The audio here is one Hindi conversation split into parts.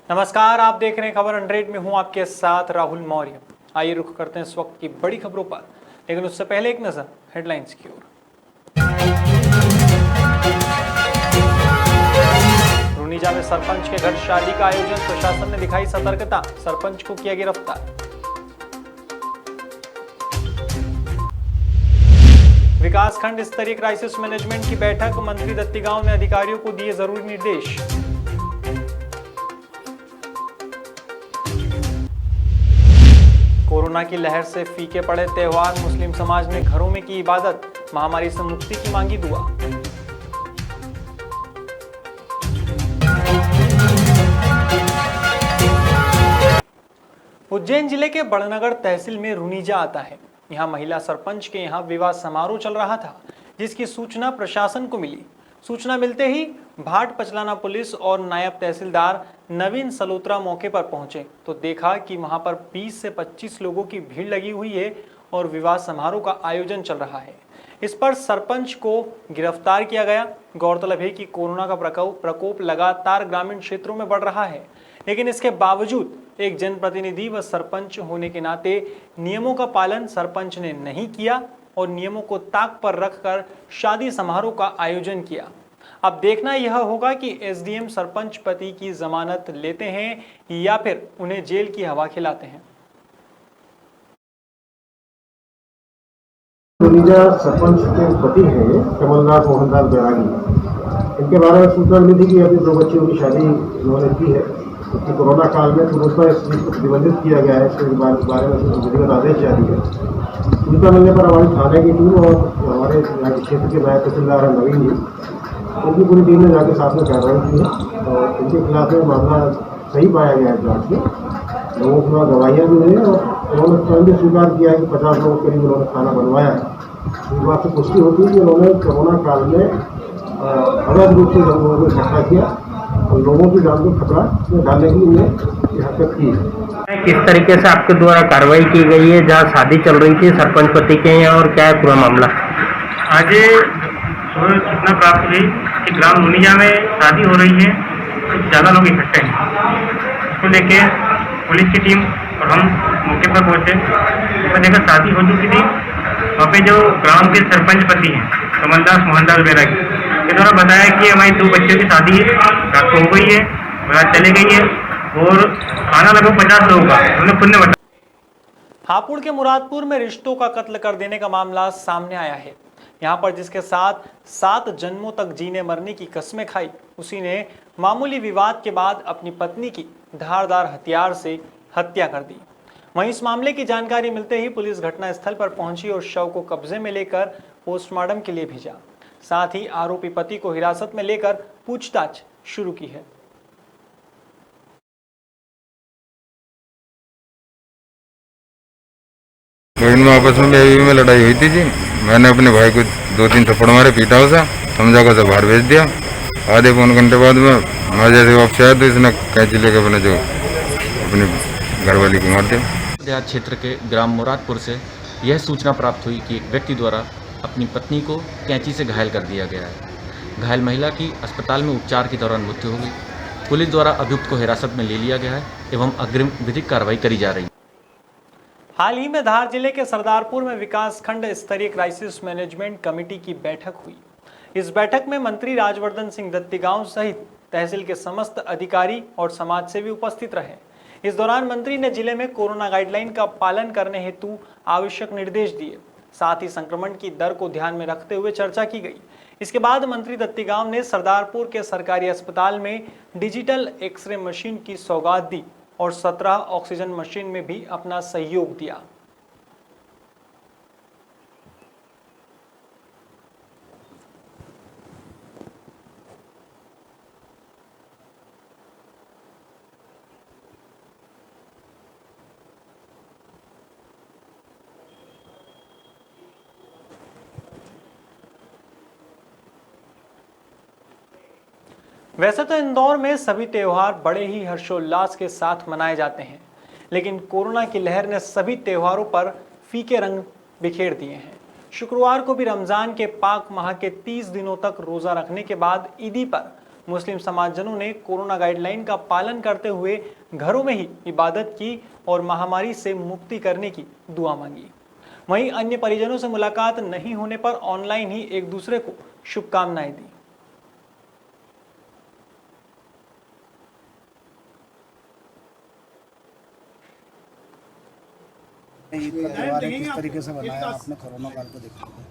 नमस्कार, आप देख रहे हैं खबर 100 में हूं आपके साथ राहुल मौर्य। आइए रुख करते हैं इस वक्त की बड़ी खबरों पर, लेकिन उससे पहले एक नजर हेडलाइंस की ओर। रुनीजा में सरपंच के घर शादी का आयोजन, प्रशासन ने दिखाई सतर्कता, सरपंच को किया गिरफ्तार। विकासखंड स्तरीय क्राइसिस मैनेजमेंट की बैठक, मंत्री दत्तीगांव ने अधिकारियों को दिए जरूरी निर्देश। कोरोना की लहर से फीके पड़े त्योहार, मुस्लिम समाज ने घरों में की इबादत, महामारी से मुक्ति की मांगी दुआ। उज्जैन जिले के बड़नगर तहसील में रुनीजा आता है। यहां महिला सरपंच के यहां विवाह समारोह चल रहा था, जिसकी सूचना प्रशासन को मिली। सूचना मिलते ही भाट पचलाना पुलिस और नायब तहसीलदार नवीन सलोत्रा मौके पर पहुंचे तो देखा कि वहां पर 20 से 25 लोगों की भीड़ लगी हुई है और विवाह समारोह का आयोजन चल रहा है। इस पर सरपंच को गिरफ्तार किया गया। गौरतलब है कि कोरोना का प्रकोप लगातार ग्रामीण क्षेत्रों में बढ़ रहा है, लेकिन इसके बावजूद एक जनप्रतिनिधि व सरपंच होने के नाते नियमों का पालन सरपंच ने नहीं किया और नियमों को ताक पर रखकर शादी समारोह का आयोजन किया। अब देखना यह होगा कि एसडीएम सरपंच पति की जमानत लेते हैं या फिर उन्हें जेल की हवा खिलाते हैं। रुनीजा सरपंच के पति हैं कमलनाथ मोहनदास बैरागी। इनके बारे में सूचना मिली थी कि अपनी 2 बच्चियों की शादी उन्होंने की है, क्योंकि कोरोना काल में तो उसका इस चीज़ को प्रतिबंधित किया गया है। इसके बारे में विधिवत आदेश जारी है। सूचना मिलने पर हमारी थाने की टीम और हमारे क्षेत्र के नायब तहसीलदार नवीन जी, उनकी पूरी टीम ने जाकर साथ में कार्रवाई की है और इनके खिलाफ में मामला सही पाया गया है। जाँच में लोगों के पास गवाहियाँ भी हुई हैं और उन्होंने स्वयं भी स्वीकार किया है कि 50 लोगों के करीब उन्होंने खाना बनवाया है। इस बात से पुष्टि होती है कि उन्होंने कोरोना काल में अवैध रूप से लोगों को इकट्ठा किया और लोगों की जान को खतरा में डालने की उन्हें हरकत की है। किस तरीके से आपके द्वारा कार्रवाई की गई है जहाँ शादी चल रही थी सरपंच पति के यहाँ, और क्या है पूरा मामला? आज सूचना प्राप्त हुई कि ग्राम रुनीजा में शादी हो रही है, कुछ ज़्यादा लोग इकट्ठे हैं। इसको लेके पुलिस की टीम और हम मौके पर पहुंचे तो देखा शादी हो चुकी थी। वहाँ पे जो ग्राम के सरपंच पति हैं कमलदास मोहनदास बैरागी के द्वारा बताया कि हमारी 2 बच्चों की शादी रात को हो गई है, रात चले गई है और खाना लगभग 50 लोगों का उन्होंने खुद ने बताया। हापुड़ के मुरादपुर में रिश्तों का कत्ल कर देने का मामला सामने आया है। यहाँ पर जिसके साथ 7 जन्मों तक जीने मरने की कस्में खाई, उसी ने मामूली विवाद के बाद अपनी पत्नी की धारदार हथियार से हत्या कर दी। वहीं इस मामले की जानकारी मिलते ही पुलिस घटनास्थल पर पहुंची और शव को कब्जे में लेकर पोस्टमार्टम के लिए भेजा। साथ ही आरोपी पति को हिरासत में लेकर पूछताछ शुरू की है। इनमें आपस में बेबी में लड़ाई हुई थी जी। मैंने अपने भाई को 2-3 थप्पड़ मारे, पीटा उसे, समझा कर से बाहर भेज दिया। आधे पौन घंटे बाद में मैं जैसे वापस आया तो इसने कैंची लेकर अपने जो अपनी घरवाली को मार दिया। देहात क्षेत्र के ग्राम मुरादपुर से यह सूचना प्राप्त हुई कि एक व्यक्ति द्वारा अपनी पत्नी को कैंची से घायल कर दिया गया है। घायल महिला की अस्पताल में उपचार के दौरान मृत्यु हो गई। पुलिस द्वारा अभियुक्त को हिरासत में ले लिया गया है एवं अग्रिम विधिक कार्रवाई करी जा रही है। हाल ही में धार जिले के सरदारपुर में विकासखंड स्तरीय क्राइसिस मैनेजमेंट कमेटी की बैठक हुई। इस बैठक में मंत्री राजवर्धन सिंह दत्तीगांव सहित तहसील के समस्त अधिकारी और समाजसेवी उपस्थित रहे। इस दौरान मंत्री ने जिले में कोरोना गाइडलाइन का पालन करने हेतु आवश्यक निर्देश दिए। साथ ही संक्रमण की दर को ध्यान में रखते हुए चर्चा की गई। इसके बाद मंत्री दत्तीगांव ने सरदारपुर के सरकारी अस्पताल में डिजिटल एक्सरे मशीन की सौगात दी और 17 ऑक्सीजन मशीन में भी अपना सहयोग दिया। वैसे तो इंदौर में सभी त्योहार बड़े ही हर्षोल्लास के साथ मनाए जाते हैं, लेकिन कोरोना की लहर ने सभी त्योहारों पर फीके रंग बिखेर दिए हैं। शुक्रवार को भी रमजान के पाक माह के 30 दिनों तक रोजा रखने के बाद ईदी पर मुस्लिम समाजजनों ने कोरोना गाइडलाइन का पालन करते हुए घरों में ही इबादत की और महामारी से मुक्ति करने की दुआ मांगी। वहीं अन्य परिजनों से मुलाकात नहीं होने पर ऑनलाइन ही एक दूसरे को शुभकामनाएं दी। ईद का त्योहार है, किस तरीके से बनाया आपने कोरोना काल को देखते हुए?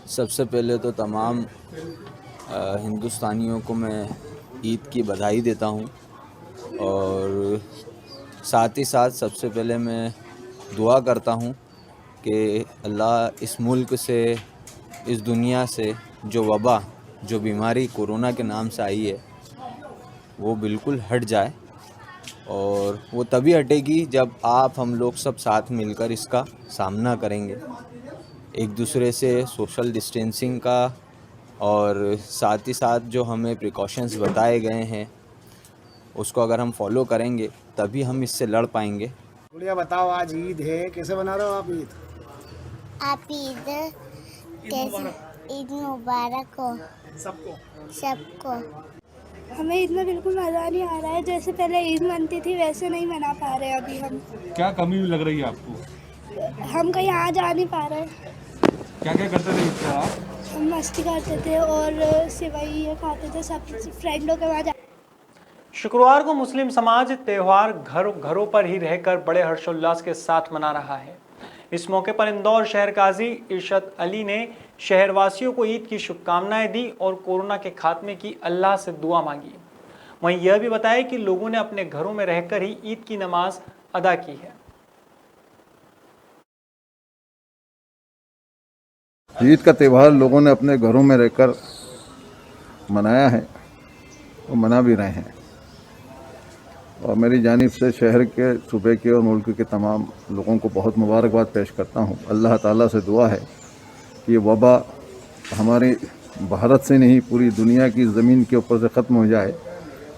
सबसे पहले तो तमाम हिंदुस्तानियों को मैं ईद की बधाई देता हूं और साथ ही साथ सबसे पहले मैं दुआ करता हूं कि अल्लाह इस मुल्क से, इस दुनिया से जो वबा, जो बीमारी कोरोना के नाम से आई है वो बिल्कुल हट जाए और वो तभी हटेगी जब हम लोग सब साथ मिलकर इसका सामना करेंगे। एक दूसरे से सोशल डिस्टेंसिंग का और साथ ही साथ जो हमें प्रिकॉशंस बताए गए हैं उसको अगर हम फॉलो करेंगे तभी हम इससे लड़ पाएंगे। गुड़िया बताओ, आज ईद है, कैसे बना रहे हो आप ईद? आप ईद कैसे? ईद मुबारक हो सबको। हमें ईद में बिल्कुल मज़ा नहीं आ रहा है। जैसे पहले ईद मनती थी वैसे नहीं मना पा रहे अभी हम। क्या कमी लग रही है आपको? हम कहीं आ जा नहीं पा रहे। क्या क्या करते थे ईद पर आप? हम मस्ती करते थे और सेवई खाते थे, सब फ्रेंडों के वहाँ। शुक्रवार को मुस्लिम समाज त्योहार घरों पर ही रहकर बड़े हर्षोल्लास के साथ मना रहा है। इस मौके पर इंदौर शहर काजी इरशद अली ने शहरवासियों को ईद की शुभकामनाएं दी और कोरोना के खात्मे की अल्लाह से दुआ मांगी। वहीं यह भी बताया कि लोगों ने अपने घरों में रहकर ही ईद की नमाज अदा की है। ईद का त्यौहार लोगों ने अपने घरों में रहकर मनाया है और मना भी रहे हैं और मेरी जानिब से शहर के, सूबे के और मुल्क के तमाम लोगों को बहुत मुबारकबाद पेश करता हूँ। अल्लाह ताला से दुआ है कि ये वबा हमारे भारत से नहीं पूरी दुनिया की ज़मीन के ऊपर से ख़त्म हो जाए।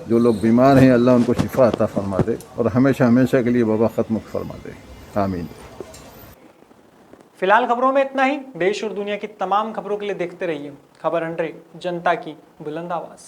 जो लोग बीमार हैं अल्लाह उनको शिफा अता फरमा दे और हमेशा हमेशा के लिए वबा ख़त्म फरमा दे। आमीन। फिलहाल खबरों में इतना ही। देश और दुनिया की तमाम खबरों के लिए देखते रहिए खबर 100, जनता की बुलंद आवाज़।